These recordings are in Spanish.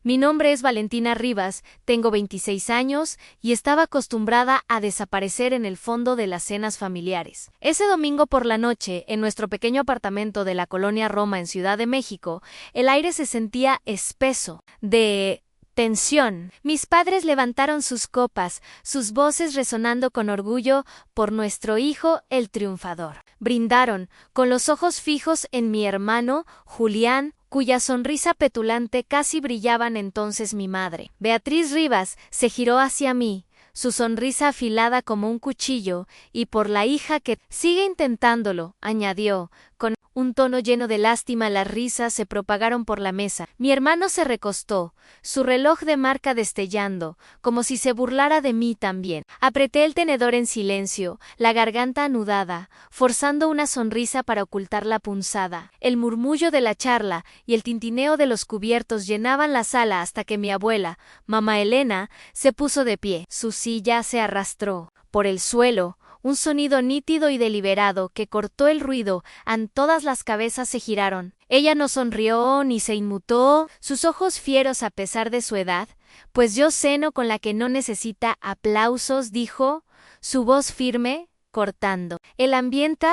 Mi nombre es Valentina Rivas, tengo 26 años y estaba acostumbrada a desaparecer en el fondo de las cenas familiares. Ese domingo por la noche, en nuestro pequeño apartamento de la colonia Roma en Ciudad de México, el aire se sentía espeso, de tensión. Mis padres levantaron sus copas, sus voces resonando con orgullo por nuestro hijo, el triunfador. Brindaron, con los ojos fijos en mi hermano, Julián, cuya sonrisa petulante casi brillaban entonces mi madre. Beatriz Rivas se giró hacia mí, su sonrisa afilada como un cuchillo, y por la hija que sigue intentándolo, añadió, con un tono lleno de lástima. Las risas se propagaron por la mesa. Mi hermano se recostó, su reloj de marca destellando, como si se burlara de mí también. Apreté el tenedor en silencio, la garganta anudada, forzando una sonrisa para ocultar la punzada. El murmullo de la charla y el tintineo de los cubiertos llenaban la sala hasta que mi abuela, mamá Elena, se puso de pie. Su silla se arrastró por el suelo, un sonido nítido y deliberado que cortó el ruido. Todas las cabezas se giraron. Ella no sonrió ni se inmutó, sus ojos fieros a pesar de su edad. Pues yo ceno con la que no necesita aplausos, dijo, su voz firme, cortando el ambiente.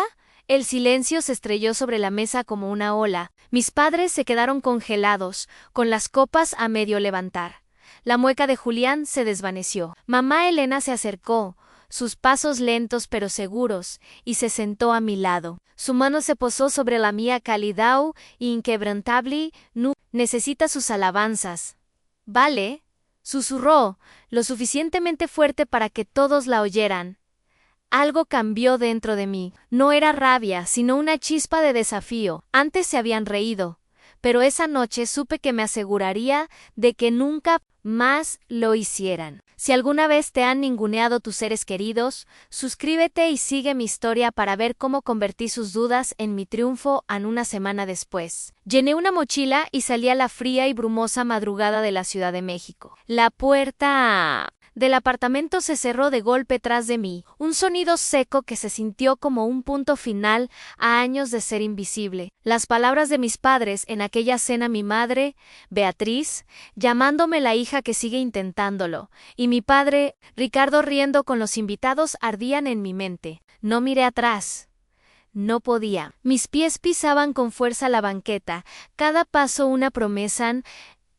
El silencio se estrelló sobre la mesa como una ola. Mis padres se quedaron congelados, con las copas a medio levantar. La mueca de Julián se desvaneció. Mamá Elena se acercó, sus pasos lentos pero seguros, y se sentó a mi lado. Su mano se posó sobre la mía cálida e inquebrantable. No necesita sus alabanzas. ¿Vale? Susurró, lo suficientemente fuerte para que todos la oyeran. Algo cambió dentro de mí. No era rabia, sino una chispa de desafío. Antes se habían reído, pero esa noche supe que me aseguraría de que nunca más lo hicieran. Si alguna vez te han ninguneado tus seres queridos, suscríbete y sigue mi historia para ver cómo convertí sus dudas en mi triunfo. Una semana después, llené una mochila y salí a la fría y brumosa madrugada de la Ciudad de México. La puerta del apartamento se cerró de golpe tras de mí, un sonido seco que se sintió como un punto final a años de ser invisible. Las palabras de mis padres en aquella cena, mi madre, Beatriz, llamándome la hija que sigue intentándolo, y mi padre, Ricardo, riendo con los invitados, ardían en mi mente. No miré atrás. No podía. Mis pies pisaban con fuerza la banqueta, cada paso una promesa.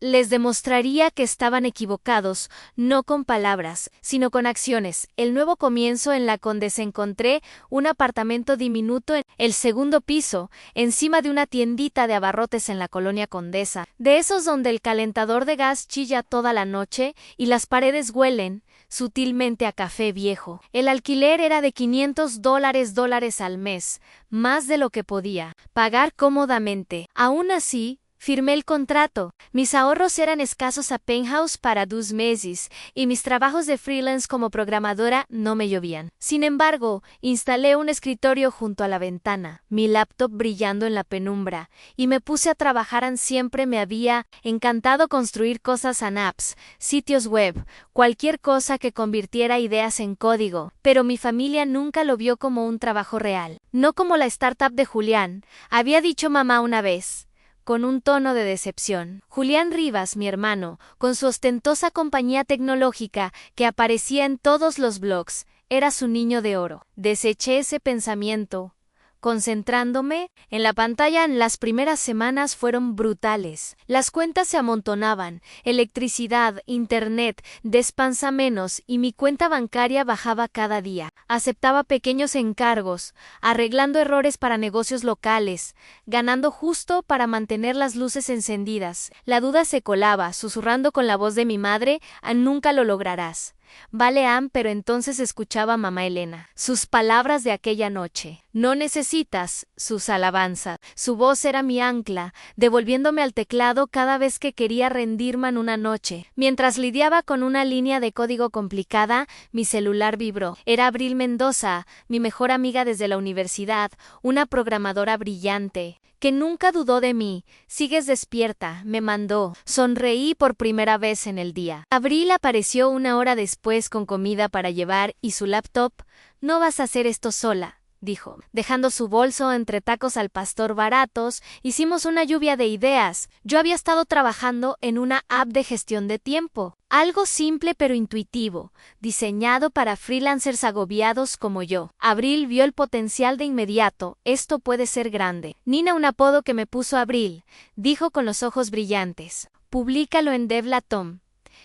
Les demostraría que estaban equivocados, no con palabras, sino con acciones. El nuevo comienzo en la Condesa. Encontré un apartamento diminuto en el segundo piso, encima de una tiendita de abarrotes en la colonia Condesa, de esos donde el calentador de gas chilla toda la noche y las paredes huelen sutilmente a café viejo. El alquiler era de $500 al mes, más de lo que podía pagar cómodamente. Aún así, firmé el contrato. Mis ahorros eran escasos apenas para 2 meses, y mis trabajos de freelance como programadora no me llovían. Sin embargo, instalé un escritorio junto a la ventana, mi laptop brillando en la penumbra, y me puse a trabajar. Siempre me había encantado construir cosas en apps, sitios web, cualquier cosa que convirtiera ideas en código, pero mi familia nunca lo vio como un trabajo real. No como la startup de Julián, había dicho mamá una vez, con un tono de decepción. Julián Rivas, mi hermano, con su ostentosa compañía tecnológica que aparecía en todos los blogs, era su niño de oro. Deseché ese pensamiento, concentrándome en la pantalla. Las primeras semanas fueron brutales. Las cuentas se amontonaban, electricidad, internet, despensa menos, y mi cuenta bancaria bajaba cada día. Aceptaba pequeños encargos, arreglando errores para negocios locales, ganando justo para mantener las luces encendidas. La duda se colaba, susurrando con la voz de mi madre, nunca lo lograrás. Vale, pero entonces escuchaba a mamá Elena, sus palabras de aquella noche. No necesitas sus alabanzas. Su voz era mi ancla, devolviéndome al teclado cada vez que quería rendirme en una noche. Mientras lidiaba con una línea de código complicada, mi celular vibró. Era Abril Mendoza, mi mejor amiga desde la universidad, una programadora brillante, que nunca dudó de mí. Sigues despierta, me mandó. Sonreí por primera vez en el día. Abril apareció una hora después con comida para llevar y su laptop. No vas a hacer esto sola, dijo. Dejando su bolso entre tacos al pastor baratos, hicimos una lluvia de ideas. Yo había estado trabajando en una app de gestión de tiempo. Algo simple pero intuitivo, diseñado para freelancers agobiados como yo. Abril vio el potencial de inmediato. Esto puede ser grande. Nina, un apodo que me puso Abril, dijo con los ojos brillantes. Públicalo en Devlatom.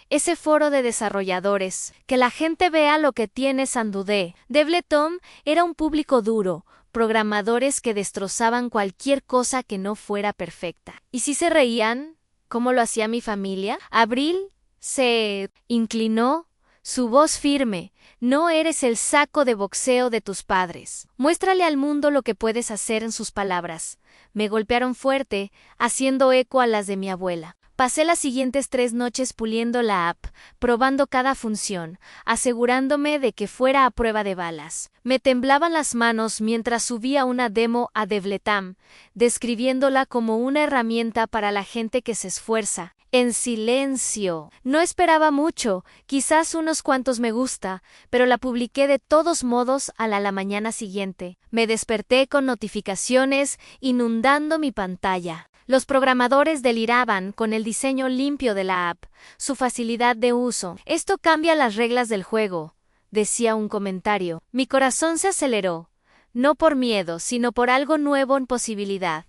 Ese foro de desarrolladores, que la gente vea lo que tiene Sandudé. Devletom era un público duro, programadores que destrozaban cualquier cosa que no fuera perfecta. ¿Y si se reían? ¿Cómo lo hacía mi familia? Abril se inclinó, su voz firme. No eres el saco de boxeo de tus padres. Muéstrale al mundo lo que puedes hacer en sus palabras. Me golpearon fuerte, haciendo eco a las de mi abuela. Pasé las siguientes 3 noches puliendo la app, probando cada función, asegurándome de que fuera a prueba de balas. Me temblaban las manos mientras subía una demo a Devletom, describiéndola como una herramienta para la gente que se esfuerza. En silencio. No esperaba mucho, quizás unos cuantos me gusta, pero la publiqué de todos modos a la mañana siguiente. Me desperté con notificaciones inundando mi pantalla. Los programadores deliraban con el diseño limpio de la app, su facilidad de uso. Esto cambia las reglas del juego, decía un comentario. Mi corazón se aceleró, no por miedo, sino por algo nuevo en posibilidad.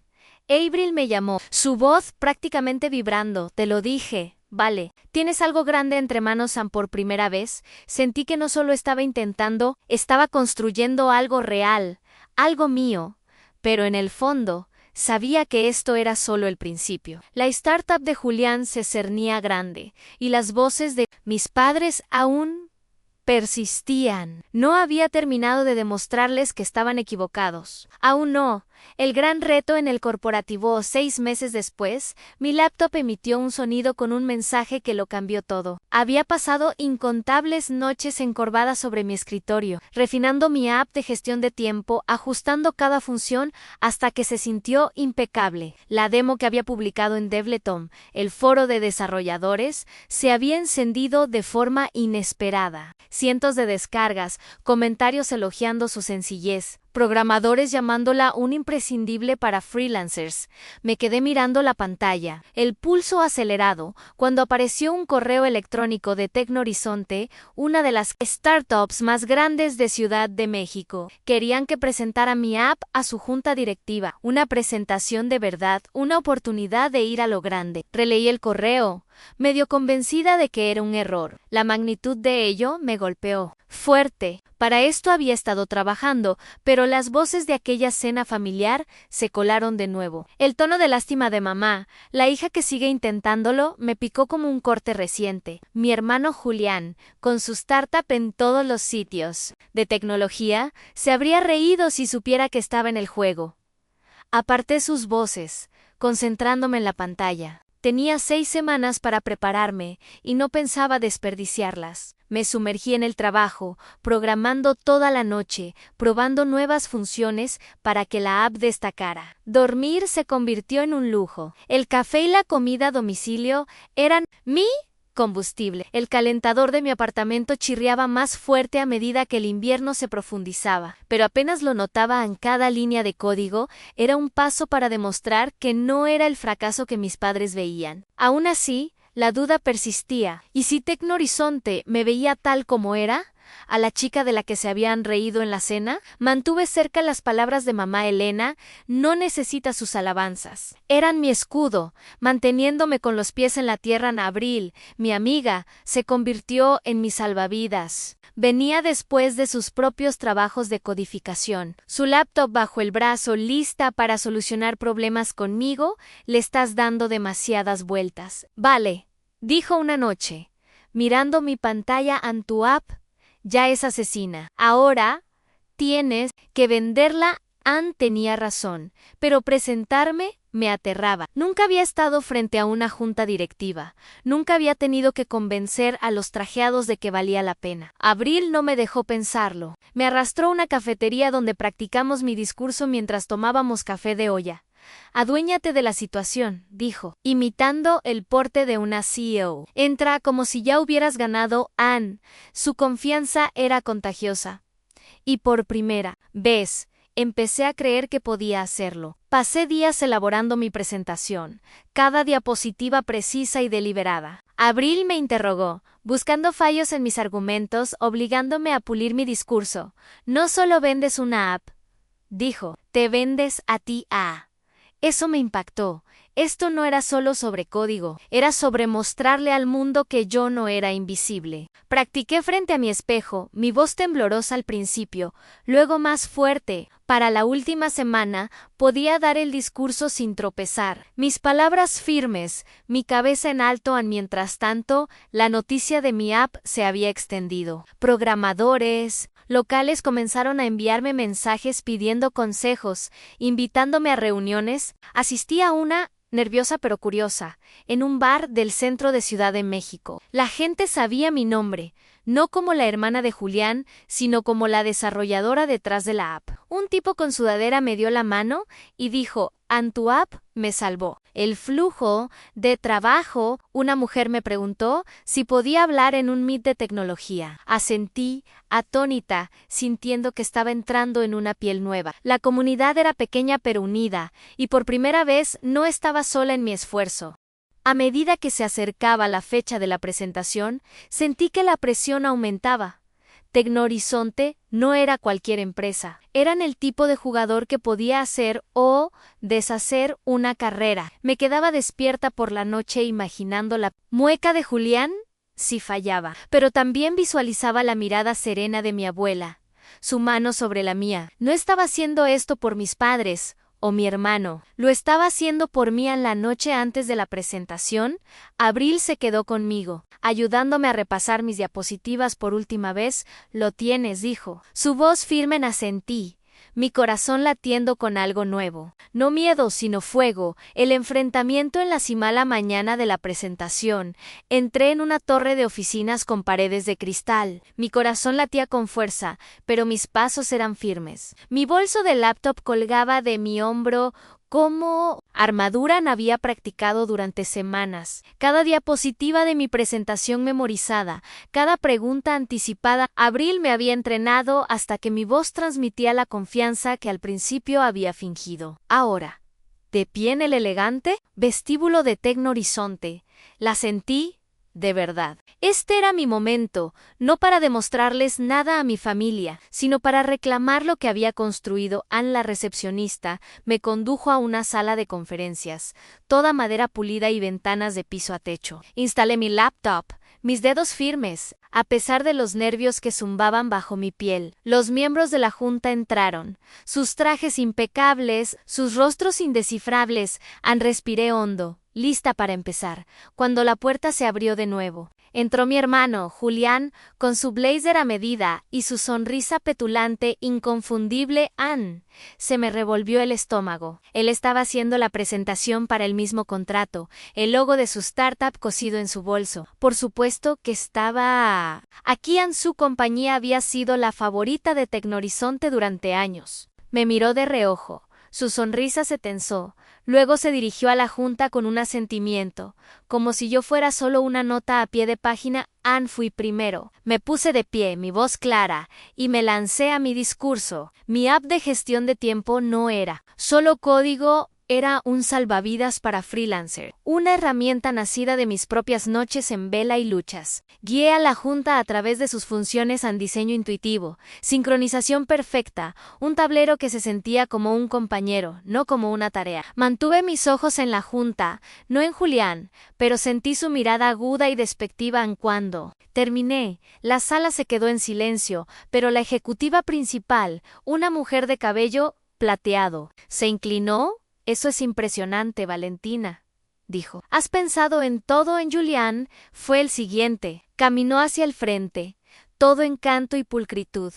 Abril me llamó, su voz prácticamente vibrando. Te lo dije. Vale, ¿tienes algo grande entre manos, Sam? Por primera vez, sentí que no solo estaba intentando, estaba construyendo algo real, algo mío, pero en el fondo, sabía que esto era solo el principio. La startup de Julián se cernía grande, y las voces de mis padres aún persistían. No había terminado de demostrarles que estaban equivocados. Aún no. El gran reto en el corporativo. 6 meses después, mi laptop emitió un sonido con un mensaje que lo cambió todo. Había pasado incontables noches encorvada sobre mi escritorio, refinando mi app de gestión de tiempo, ajustando cada función hasta que se sintió impecable. La demo que había publicado en Devletom, el foro de desarrolladores, se había encendido de forma inesperada. Cientos de descargas, comentarios elogiando su sencillez, programadores llamándola un imprescindible para freelancers. Me quedé mirando la pantalla, el pulso acelerado, cuando apareció un correo electrónico de Tecnohorizonte, una de las startups más grandes de Ciudad de México. Querían que presentara mi app a su junta directiva. Una presentación de verdad, una oportunidad de ir a lo grande. Releí el correo, medio convencida de que era un error. La magnitud de ello me golpeó fuerte. Para esto había estado trabajando, pero las voces de aquella cena familiar se colaron de nuevo. El tono de lástima de mamá, la hija que sigue intentándolo, me picó como un corte reciente. Mi hermano Julián, con su startup en todos los sitios de tecnología, se habría reído si supiera que estaba en el juego. Aparté sus voces, concentrándome en la pantalla. Tenía 6 semanas para prepararme y no pensaba desperdiciarlas. Me sumergí en el trabajo, programando toda la noche, probando nuevas funciones para que la app destacara. Dormir se convirtió en un lujo. El café y la comida a domicilio eran mi combustible. El calentador de mi apartamento chirriaba más fuerte a medida que el invierno se profundizaba, pero apenas lo notaba en cada línea de código. Era un paso para demostrar que no era el fracaso que mis padres veían. Aún así, la duda persistía. ¿Y si Tecnohorizonte me veía tal como era? ¿A la chica de la que se habían reído en la cena? Mantuve cerca las palabras de mamá Elena: no necesita sus alabanzas. Eran mi escudo, manteniéndome con los pies en la tierra. En Abril, mi amiga, se convirtió en mi salvavidas. Venía después de sus propios trabajos de codificación. Su laptop bajo el brazo, lista para solucionar problemas conmigo. Le estás dando demasiadas vueltas. Vale, dijo una noche, mirando mi pantalla. En tu app ya es asesina. Ahora tienes que venderla. Ann tenía razón, pero presentarme me aterraba. Nunca había estado frente a una junta directiva. Nunca había tenido que convencer a los trajeados de que valía la pena. Abril no me dejó pensarlo. Me arrastró a una cafetería donde practicamos mi discurso mientras tomábamos café de olla. Aduéñate de la situación, dijo, imitando el porte de una CEO. Entra como si ya hubieras ganado. Ann. Su confianza era contagiosa. Y por primera vez, empecé a creer que podía hacerlo. Pasé días elaborando mi presentación, cada diapositiva precisa y deliberada. Abril me interrogó, buscando fallos en mis argumentos, obligándome a pulir mi discurso. No solo vendes una app, dijo, te vendes a ti a. Eso me impactó. Esto no era solo sobre código, era sobre mostrarle al mundo que yo no era invisible. Practiqué frente a mi espejo, mi voz temblorosa al principio, luego más fuerte. Para la última semana, podía dar el discurso sin tropezar. Mis palabras firmes, mi cabeza en alto. Mientras tanto, la noticia de mi app se había extendido. Programadores locales comenzaron a enviarme mensajes pidiendo consejos, invitándome a reuniones. Asistí a una, nerviosa pero curiosa, en un bar del centro de Ciudad de México. La gente sabía mi nombre, no como la hermana de Julián, sino como la desarrolladora detrás de la app. Un tipo con sudadera me dio la mano y dijo, tu app me salvó. El flujo de trabajo. Una mujer me preguntó si podía hablar en un meet de tecnología. Asentí, atónita, sintiendo que estaba entrando en una piel nueva. La comunidad era pequeña pero unida, y por primera vez no estaba sola en mi esfuerzo. A medida que se acercaba la fecha de la presentación, sentí que la presión aumentaba. Tecnohorizonte no era cualquier empresa. Eran el tipo de jugador que podía hacer o deshacer una carrera. Me quedaba despierta por la noche imaginando la mueca de Julián si fallaba, pero también visualizaba la mirada serena de mi abuela, su mano sobre la mía. No estaba haciendo esto por mis padres o mi hermano, lo estaba haciendo por mí. En la noche antes de la presentación, Abril se quedó conmigo, ayudándome a repasar mis diapositivas por última vez. Lo tienes, dijo. Su voz firme. Asentí, mi corazón latiendo con algo nuevo. No miedo, sino fuego. El enfrentamiento. En la cima. La mañana de la presentación, entré en una torre de oficinas con paredes de cristal. Mi corazón latía con fuerza, pero mis pasos eran firmes. Mi bolso de laptop colgaba de mi hombro como armadura. Había practicado durante semanas. Cada diapositiva de mi presentación memorizada, cada pregunta anticipada. Abril me había entrenado hasta que mi voz transmitía la confianza que al principio había fingido. Ahora, de pie en el elegante vestíbulo de Tecnohorizonte, la sentí de verdad. Este era mi momento, no para demostrarles nada a mi familia, sino para reclamar lo que había construido. La recepcionista me condujo a una sala de conferencias, toda madera pulida y ventanas de piso a techo. Instalé mi laptop, mis dedos firmes, a pesar de los nervios que zumbaban bajo mi piel. Los miembros de la junta entraron, sus trajes impecables, sus rostros indescifrables. Respiré hondo, lista para empezar, cuando la puerta se abrió de nuevo. Entró mi hermano, Julián, con su blazer a medida y su sonrisa petulante, inconfundible. Se me revolvió el estómago. Él estaba haciendo la presentación para el mismo contrato, el logo de su startup cosido en su bolso. Por supuesto que estaba aquí. Su compañía había sido la favorita de Tecnohorizonte durante años. Me miró de reojo. Su sonrisa se tensó. Luego se dirigió a la junta con un asentimiento, como si yo fuera solo una nota a pie de página. Fui primero. Me puse de pie, mi voz clara, y me lancé a mi discurso. Mi app de gestión de tiempo no era solo código. Era un salvavidas para freelancer, una herramienta nacida de mis propias noches en vela y luchas. Guié a la junta a través de sus funciones en diseño intuitivo, sincronización perfecta, un tablero que se sentía como un compañero, no como una tarea. Mantuve mis ojos en la junta, no en Julián, pero sentí su mirada aguda y despectiva. Cuando terminé, la sala se quedó en silencio, pero la ejecutiva principal, una mujer de cabello plateado, se inclinó. Eso es impresionante, Valentina, dijo. ¿Has pensado en todo? En Julián fue el siguiente. Caminó hacia el frente, todo encanto y pulcritud.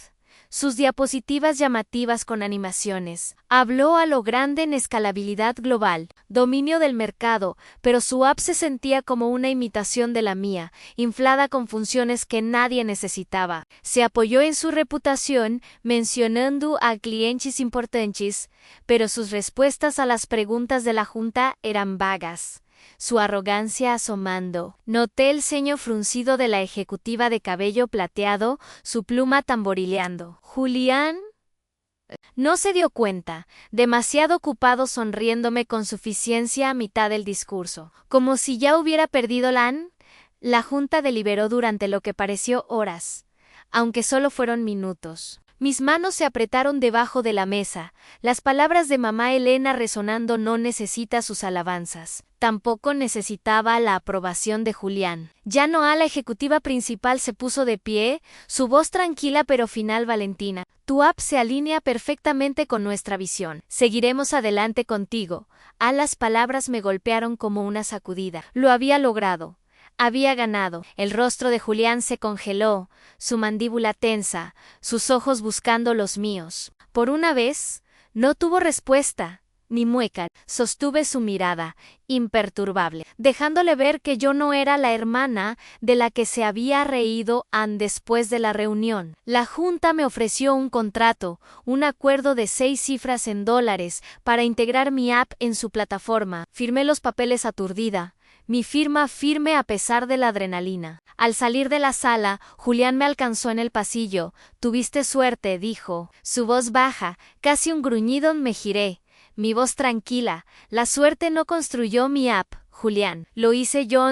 Sus diapositivas llamativas con animaciones. Habló a lo grande en escalabilidad global, dominio del mercado, pero su app se sentía como una imitación de la mía, inflada con funciones que nadie necesitaba. Se apoyó en su reputación, mencionando a clientes importantes, pero sus respuestas a las preguntas de la junta eran vagas. Su arrogancia asomando. Noté el ceño fruncido de la ejecutiva de cabello plateado, su pluma tamborileando. Julián No se dio cuenta, demasiado ocupado sonriéndome con suficiencia a mitad del discurso. Como si ya hubiera perdido la junta deliberó durante lo que pareció horas, aunque solo fueron minutos. Mis manos se apretaron debajo de la mesa, las palabras de mamá Elena resonando. No necesita sus alabanzas. Tampoco necesitaba la aprobación de Julián. Ya Noa, la ejecutiva principal, se puso de pie, su voz tranquila pero final. Valentina, tu app se alinea perfectamente con nuestra visión. Seguiremos adelante contigo. Las palabras me golpearon como una sacudida. Lo había logrado. Había ganado. El rostro de Julián se congeló, su mandíbula tensa, sus ojos buscando los míos. Por una vez, no tuvo respuesta, ni mueca. Sostuve su mirada, imperturbable, dejándole ver que yo no era la hermana de la que se había reído después de la reunión. La junta me ofreció un contrato, un acuerdo de 6 cifras en dólares para integrar mi app en su plataforma. Firmé los papeles aturdida. Mi firma firme a pesar de la adrenalina. Al salir de la sala, Julián me alcanzó en el pasillo. Tuviste suerte, dijo. Su voz baja, casi un gruñido. Me giré. Mi voz tranquila. La suerte no construyó mi app, Julián. Lo hice yo.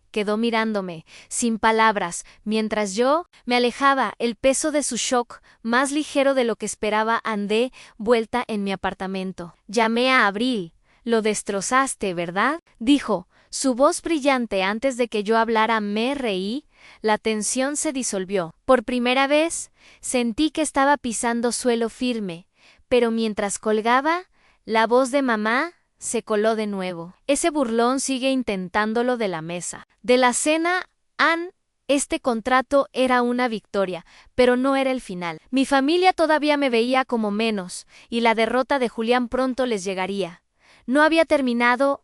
Quedó mirándome, sin palabras, mientras yo me alejaba, el peso de su shock, más ligero de lo que esperaba. Andé vuelta en mi apartamento. Llamé a Abril. Lo destrozaste, ¿verdad? Dijo. Su voz brillante. Antes de que yo hablara me reí, la tensión se disolvió. Por primera vez, sentí que estaba pisando suelo firme, pero mientras colgaba, la voz de mamá se coló de nuevo. Ese burlón sigue intentándolo. De la mesa de la cena, este contrato era una victoria, pero no era el final. Mi familia todavía me veía como menos, y la derrota de Julián pronto les llegaría. No había terminado,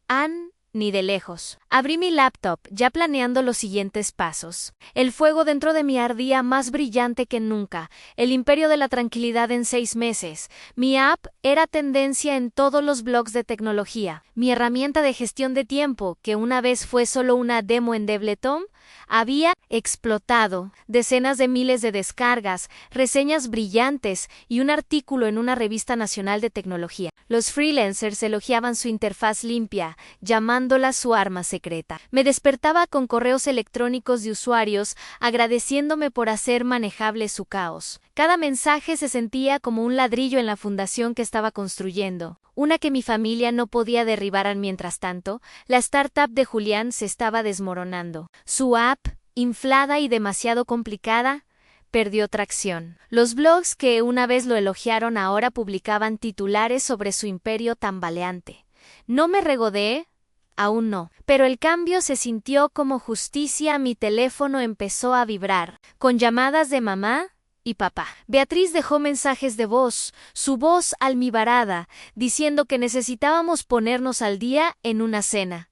ni de lejos. Abrí mi laptop, ya planeando los siguientes pasos. El fuego dentro de mí ardía más brillante que nunca. El imperio de la tranquilidad en 6 meses. Mi app era tendencia en todos los blogs de tecnología. Mi herramienta de gestión de tiempo, que una vez fue solo una demo en Debleton, había explotado. Decenas de miles de descargas, reseñas brillantes y un artículo en una revista nacional de tecnología. Los freelancers elogiaban su interfaz limpia, llamándola su arma secreta. Me despertaba con correos electrónicos de usuarios agradeciéndome por hacer manejable su caos. Cada mensaje se sentía como un ladrillo en la fundación que estaba construyendo, una que mi familia no podía derribar. Mientras tanto, la startup de Julián se estaba desmoronando. Su app, inflada y demasiado complicada, perdió tracción. Los blogs que una vez lo elogiaron ahora publicaban titulares sobre su imperio tambaleante. No me regodeé, aún no, pero el cambio se sintió como justicia. Mi teléfono empezó a vibrar, con llamadas de mamá y papá. Beatriz dejó mensajes de voz, su voz almibarada, diciendo que necesitábamos ponernos al día en una cena.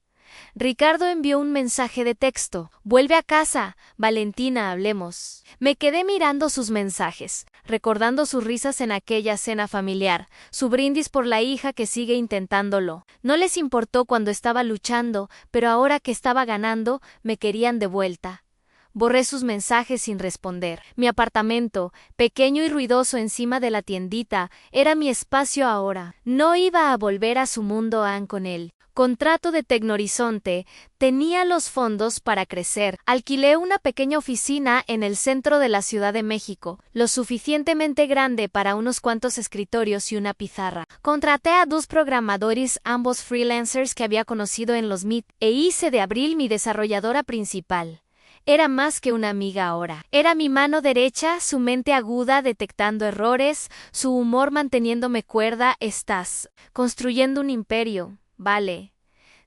Ricardo envió un mensaje de texto. Vuelve a casa, Valentina, hablemos. Me quedé mirando sus mensajes, recordando sus risas en aquella cena familiar, su brindis por la hija que sigue intentándolo. No les importó cuando estaba luchando, pero ahora que estaba ganando, me querían de vuelta. Borré sus mensajes sin responder. Mi apartamento, pequeño y ruidoso encima de la tiendita, era mi espacio ahora. No iba a volver a su mundo con él. Contrato de Tecnohorizonte, tenía los fondos para crecer. Alquilé una pequeña oficina en el centro de la Ciudad de México, lo suficientemente grande para unos cuantos escritorios y una pizarra. Contraté a 2 programadores, ambos freelancers que había conocido en los Meet, e hice de Abril mi desarrolladora principal. Era más que una amiga ahora. Era mi mano derecha, su mente aguda detectando errores, su humor manteniéndome cuerda. Estás construyendo un imperio, vale,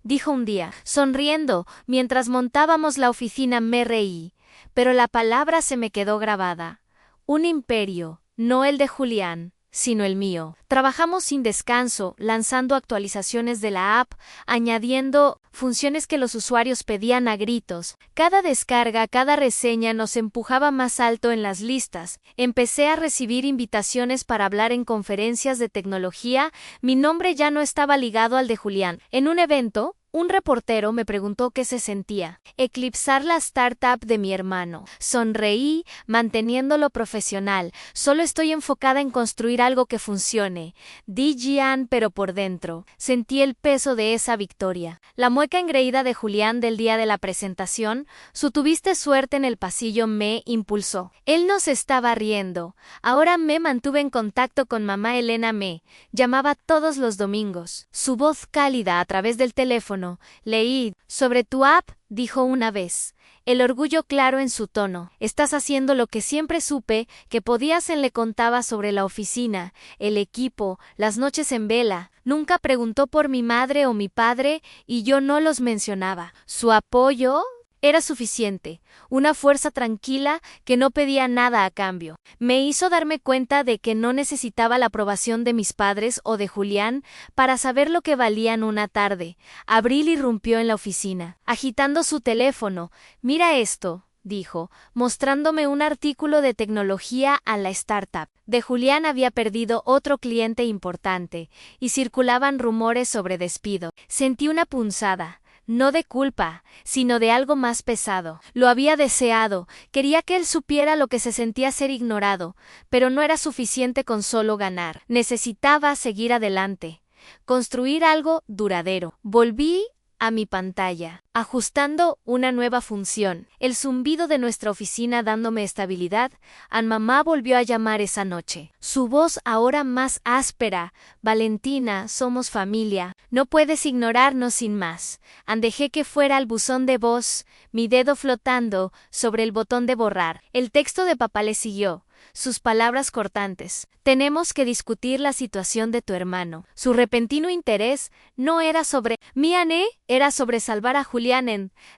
dijo un día, sonriendo, mientras montábamos la oficina. Me reí, pero la palabra se me quedó grabada. Un imperio, no el de Julián, sino el mío. Trabajamos sin descanso, lanzando actualizaciones de la app, añadiendo funciones que los usuarios pedían a gritos. Cada descarga, cada reseña nos empujaba más alto en las listas. Empecé a recibir invitaciones para hablar en conferencias de tecnología. Mi nombre ya no estaba ligado al de Julián. En un evento, Un reportero me preguntó qué se sentía. Eclipsar la startup de mi hermano. Sonreí, manteniéndolo profesional. Solo estoy enfocada en construir algo que funcione. Di Gian, pero por dentro. Sentí el peso de esa victoria. La mueca engreída de Julián del día de la presentación, su tuviste suerte en el pasillo me impulsó. Él no se estaba riendo. Ahora me mantuve en contacto con mamá Elena me. Llamaba todos los domingos. Su voz cálida a través del teléfono. Leí sobre tu app, dijo una vez. El orgullo claro en su tono. Estás haciendo lo que siempre supe que podías. Le contaba sobre la oficina, el equipo, las noches en vela. Nunca preguntó por mi madre o mi padre y yo no los mencionaba. Su apoyo era suficiente, una fuerza tranquila que no pedía nada a cambio. Me hizo darme cuenta de que no necesitaba la aprobación de mis padres o de Julián para saber lo que valían una tarde. Abril irrumpió en la oficina, agitando su teléfono. Mira esto, dijo, mostrándome un artículo de tecnología a la startup. De Julián había perdido otro cliente importante, y circulaban rumores sobre despido. Sentí una punzada. No de culpa, sino de algo más pesado. Lo había deseado, quería que él supiera lo que se sentía ser ignorado, pero no era suficiente con solo ganar. Necesitaba seguir adelante, construir algo duradero. Volví a mi pantalla, ajustando una nueva función, el zumbido de nuestra oficina dándome estabilidad. Mamá volvió a llamar esa noche. Su voz ahora más áspera. Valentina, somos familia. No puedes ignorarnos sin más. Dejé que fuera al buzón de voz, mi dedo flotando sobre el botón de borrar. El texto de papá le siguió. Sus palabras cortantes. Tenemos que discutir la situación de tu hermano. Su repentino interés no era sobre Miane, era sobre salvar a Julián.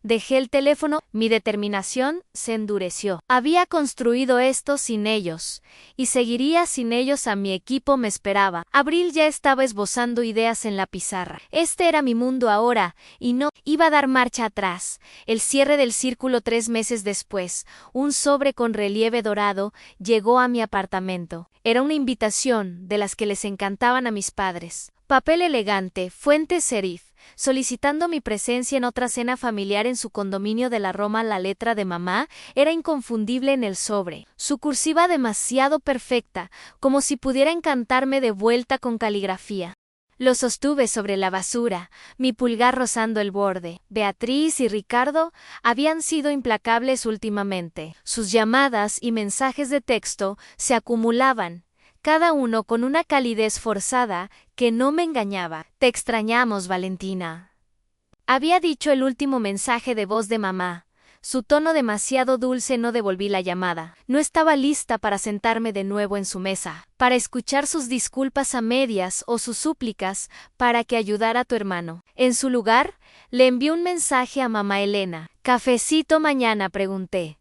Dejé el teléfono, mi determinación se endureció. Había construido esto sin ellos, y seguiría sin ellos. A mi equipo me esperaba. Abril ya estaba esbozando ideas en la pizarra. Este era mi mundo ahora, y no iba a dar marcha atrás. El cierre del círculo 3 meses después, un sobre con relieve dorado llegó a mi apartamento. Era una invitación de las que les encantaban a mis padres. Papel elegante, fuente serif, solicitando mi presencia en otra cena familiar en su condominio de la Roma. La letra de mamá era inconfundible en el sobre. Su cursiva demasiado perfecta, como si pudiera encantarme de vuelta con caligrafía. Lo sostuve sobre la basura, mi pulgar rozando el borde. Beatriz y Ricardo habían sido implacables últimamente. Sus llamadas y mensajes de texto se acumulaban, cada uno con una calidez forzada que no me engañaba. Te extrañamos, Valentina. Había dicho el último mensaje de voz de mamá. Su tono demasiado dulce. No devolví la llamada. No estaba lista para sentarme de nuevo en su mesa, para escuchar sus disculpas a medias o sus súplicas para que ayudara a tu hermano. En su lugar, le envié un mensaje a mamá Elena. ¿Cafecito mañana?, pregunté.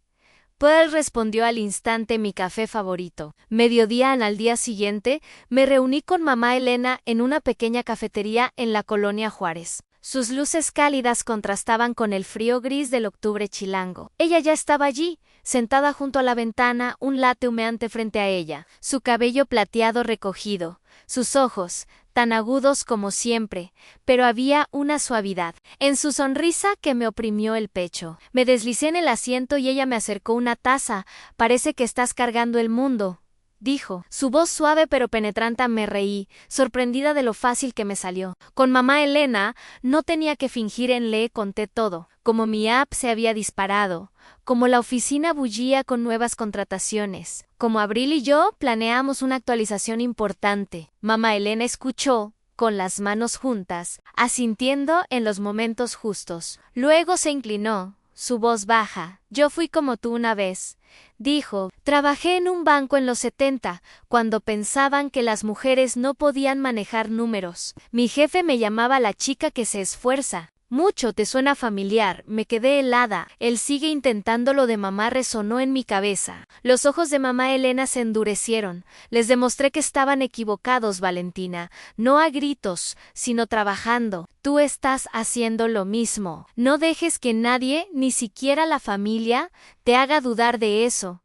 Pearl respondió al instante: mi café favorito. Mediodía. Al día siguiente, me reuní con mamá Elena en una pequeña cafetería en la colonia Juárez. Sus luces cálidas contrastaban con el frío gris del octubre chilango. Ella ya estaba allí, sentada junto a la ventana, un latte humeante frente a ella, su cabello plateado recogido, sus ojos, tan agudos como siempre, pero había una suavidad en su sonrisa que me oprimió el pecho. Me deslicé en el asiento y ella me acercó una taza. Parece que estás cargando el mundo, dijo. Su voz suave pero penetrante. Me reí, sorprendida de lo fácil que me salió. Con mamá Elena no tenía que fingir. Le conté todo, como mi app se había disparado, como la oficina bullía con nuevas contrataciones, como Abril y yo planeamos una actualización importante. Mamá Elena escuchó, con las manos juntas, asintiendo en los momentos justos. Luego se inclinó, su voz baja. Yo fui como tú una vez, dijo. Trabajé en un banco en los 70, cuando pensaban que las mujeres no podían manejar números. Mi jefe me llamaba la chica que se esfuerza. Mucho. ¿Te suena familiar? Me quedé helada. Él sigue intentándolo. De mamá resonó en mi cabeza. Los ojos de mamá Elena se endurecieron. Les demostré que estaban equivocados, Valentina. No a gritos, sino trabajando. Tú estás haciendo lo mismo. No dejes que nadie, ni siquiera la familia, te haga dudar de eso.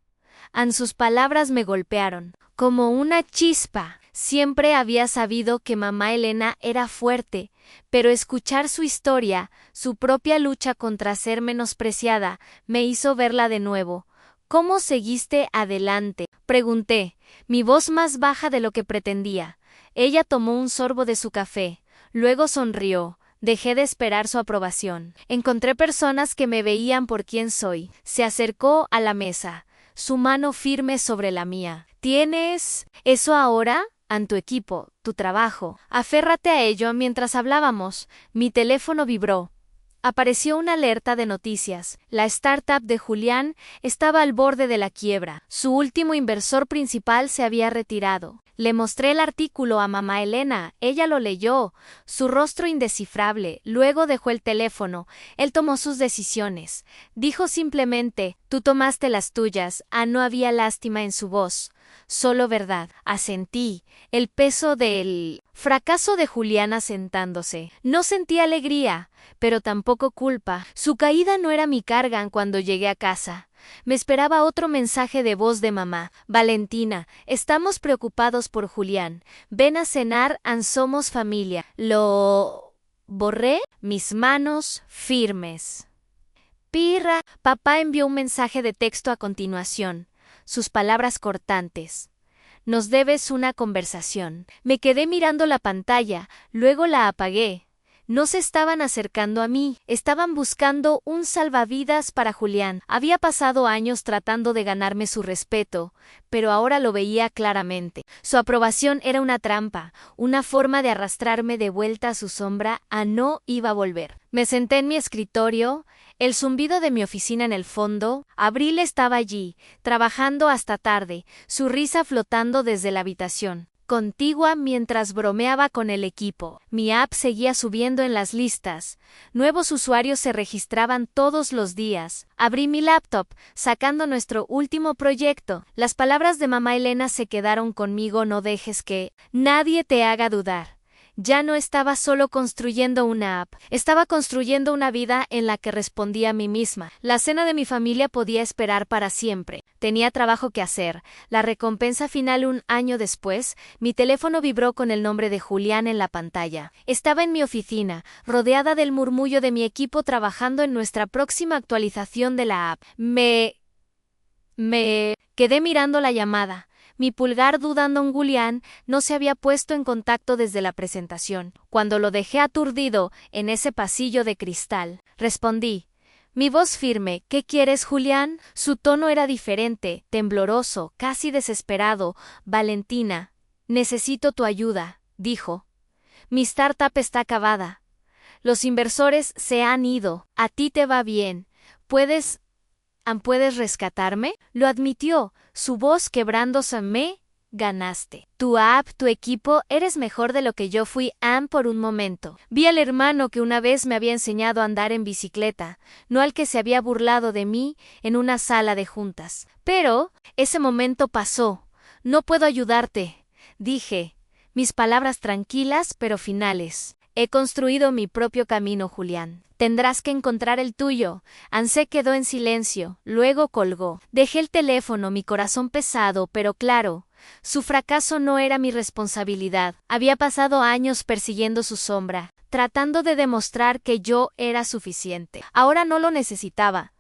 Sus palabras me golpearon como una chispa. Siempre había sabido que mamá Elena era fuerte, pero escuchar su historia, su propia lucha contra ser menospreciada, me hizo verla de nuevo. ¿Cómo seguiste adelante?, pregunté, mi voz más baja de lo que pretendía. Ella tomó un sorbo de su café, luego sonrió. Dejé de esperar su aprobación. Encontré personas que me veían por quien soy. Se acercó a la mesa, su mano firme sobre la mía. ¿Tienes eso ahora? En tu equipo, tu trabajo. Aférrate a ello. Mientras hablábamos, mi teléfono vibró. Apareció una alerta de noticias. La startup de Julián estaba al borde de la quiebra. Su último inversor principal se había retirado. Le mostré el artículo a mamá Elena. Ella lo leyó, su rostro indescifrable. Luego dejó el teléfono. Él tomó sus decisiones. Dijo simplemente, tú tomaste las tuyas. No había lástima en su voz. Solo verdad. Asentí. El peso del fracaso de Julián asentándose. No sentí alegría, pero tampoco culpa. Su caída no era mi carga cuando llegué a casa. Me esperaba otro mensaje de voz de mamá. Valentina, estamos preocupados por Julián. Ven a cenar, somos familia. Lo borré, mis manos firmes. Pirra, papá envió un mensaje de texto a continuación. Sus palabras cortantes. Nos debes una conversación. Me quedé mirando la pantalla, luego la apagué. No se estaban acercando a mí, estaban buscando un salvavidas para Julián. Había pasado años tratando de ganarme su respeto, pero ahora lo veía claramente. Su aprobación era una trampa, una forma de arrastrarme de vuelta a su sombra. No iba a volver. Me senté en mi escritorio, el zumbido de mi oficina en el fondo. Abril estaba allí, trabajando hasta tarde, su risa flotando desde la habitación contigua mientras bromeaba con el equipo. Mi app seguía subiendo en las listas. Nuevos usuarios se registraban todos los días. Abrí mi laptop, sacando nuestro último proyecto. Las palabras de mamá Elena se quedaron conmigo. No dejes que nadie te haga dudar. Ya no estaba solo construyendo una app, estaba construyendo una vida en la que respondía a mí misma. La cena de mi familia podía esperar para siempre. Tenía trabajo que hacer. La recompensa final. Un año después, mi teléfono vibró con el nombre de Julián en la pantalla. Estaba en mi oficina, rodeada del murmullo de mi equipo trabajando en nuestra próxima actualización de la app. Me quedé mirando la llamada. Mi pulgar dudando en Julián no se había puesto en contacto desde la presentación. Cuando lo dejé aturdido en ese pasillo de cristal, respondí. Mi voz firme, ¿qué quieres, Julián? Su tono era diferente, tembloroso, casi desesperado. Valentina, necesito tu ayuda, dijo. Mi startup está acabada. Los inversores se han ido. A ti te va bien. ¿Puedes rescatarme? Lo admitió, su voz quebrándose. Me ganaste. Tu app, tu equipo, eres mejor de lo que yo fui. Por un momento. Vi al hermano que una vez me había enseñado a andar en bicicleta, no al que se había burlado de mí en una sala de juntas. Pero ese momento pasó. No puedo ayudarte, dije, mis palabras tranquilas pero finales. He construido mi propio camino, Julián. Tendrás que encontrar el tuyo. Se quedó en silencio, luego colgó. Dejé el teléfono, mi corazón pesado, pero claro. Su fracaso no era mi responsabilidad. Había pasado años persiguiendo su sombra, tratando de demostrar que yo era suficiente. Ahora no lo necesitaba.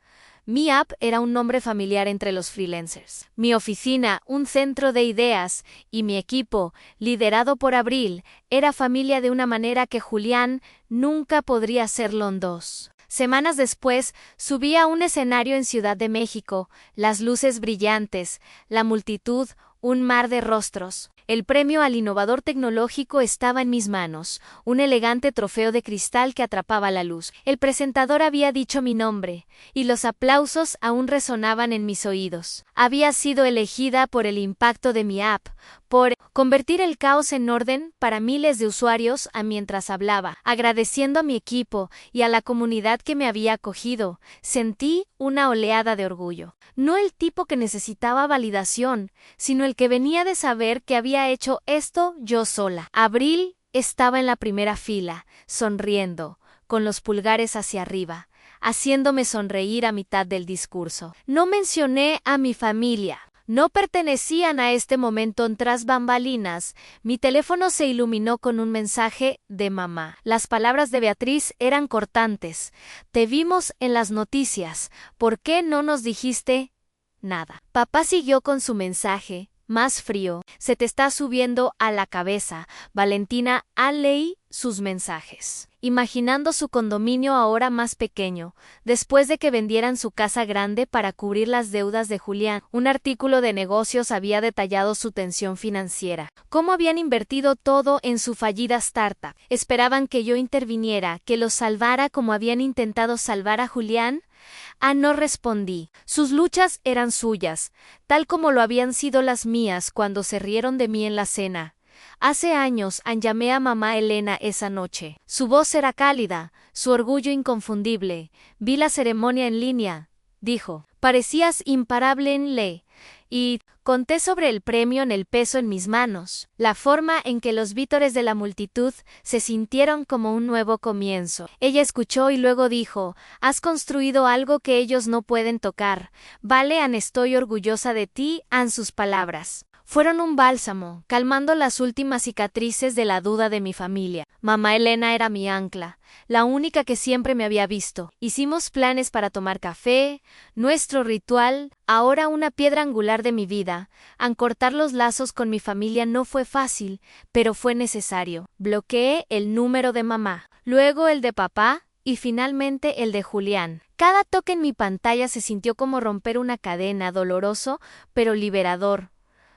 Mi app era un nombre familiar entre los freelancers. Mi oficina, un centro de ideas, y mi equipo, liderado por Abril, era familia de una manera que Julián nunca podría serlo en dos. Semanas después, subí a un escenario en Ciudad de México, las luces brillantes, la multitud, un mar de rostros. El premio al innovador tecnológico estaba en mis manos, un elegante trofeo de cristal que atrapaba la luz. El presentador había dicho mi nombre, y los aplausos aún resonaban en mis oídos. Había sido elegida por el impacto de mi app, por convertir el caos en orden para miles de usuarios. Mientras hablaba, agradeciendo a mi equipo y a la comunidad que me había acogido, sentí una oleada de orgullo. No el tipo que necesitaba validación, sino el que venía de saber que había hecho esto yo sola. Abril estaba en la primera fila, sonriendo, con los pulgares hacia arriba, haciéndome sonreír a mitad del discurso. No mencioné a mi familia. no pertenecían a este momento. Tras bambalinas, mi teléfono se iluminó con un mensaje de mamá. Las palabras de Beatriz eran cortantes. Te vimos en las noticias. ¿Por qué no nos dijiste nada? Papá siguió con su mensaje, más frío. Se te está subiendo a la cabeza. Valentina leí sus mensajes, imaginando su condominio ahora más pequeño, después de que vendieran su casa grande para cubrir las deudas de Julián. Un artículo de negocios había detallado su tensión financiera, cómo habían invertido todo en su fallida startup. Esperaban que yo interviniera, que los salvara como habían intentado salvar a Julián. No respondí. Sus luchas eran suyas, tal como lo habían sido las mías cuando se rieron de mí en la cena. Hace años llamé a mamá Elena esa noche. Su voz era cálida, su orgullo inconfundible. Vi la ceremonia en línea, dijo. Parecías imparable en ley. Y conté sobre el premio en el peso en mis manos. La forma en que los vítores de la multitud se sintieron como un nuevo comienzo. Ella escuchó y luego dijo, has construido algo que ellos no pueden tocar. Vale, estoy orgullosa de ti. Sus palabras fueron un bálsamo, calmando las últimas cicatrices de la duda de mi familia. Mamá Elena era mi ancla, la única que siempre me había visto. Hicimos planes para tomar café, nuestro ritual, ahora una piedra angular de mi vida. Cortar los lazos con mi familia no fue fácil, pero fue necesario. Bloqueé el número de mamá, luego el de papá, y finalmente el de Julián. Cada toque en mi pantalla se sintió como romper una cadena, doloroso, pero liberador.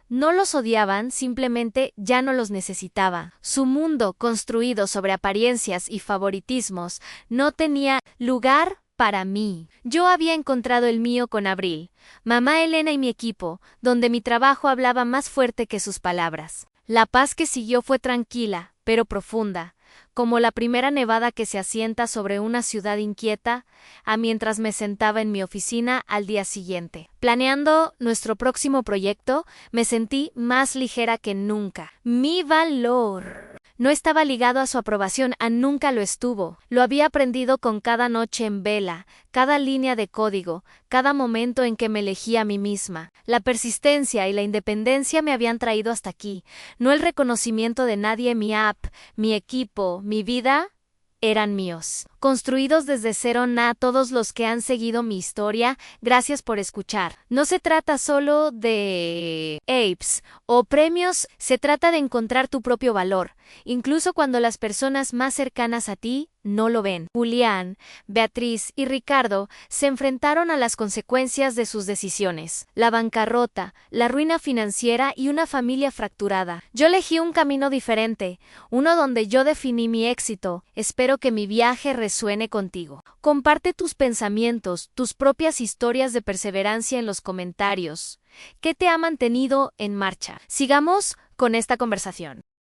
No los odiaban, simplemente ya no los necesitaba. Su mundo, construido sobre apariencias y favoritismos, no tenía lugar para mí. Yo había encontrado el mío con Abril, mamá Elena y mi equipo, donde mi trabajo hablaba más fuerte que sus palabras. La paz que siguió fue tranquila, pero profunda, como la primera nevada que se asienta sobre una ciudad inquieta, mientras me sentaba en mi oficina al día siguiente. Planeando nuestro próximo proyecto, me sentí más ligera que nunca. Mi valor no estaba ligado a su aprobación, nunca lo estuvo. Lo había aprendido con cada noche en vela, cada línea de código, cada momento en que me elegí a mí misma. La persistencia y la independencia me habían traído hasta aquí, no el reconocimiento de nadie. Mi app, mi equipo, mi vida eran míos, construidos desde cero. Todos los que han seguido mi historia, gracias por escuchar. No se trata solo de apes o premios, se trata de encontrar tu propio valor, incluso cuando las personas más cercanas a ti no lo ven. Julián, Beatriz y Ricardo se enfrentaron a las consecuencias de sus decisiones, la bancarrota, la ruina financiera y una familia fracturada. Yo elegí un camino diferente, uno donde yo definí mi éxito. Espero que mi viaje resuene contigo. Comparte tus pensamientos, tus propias historias de perseverancia en los comentarios. ¿Qué te ha mantenido en marcha? Sigamos con esta conversación.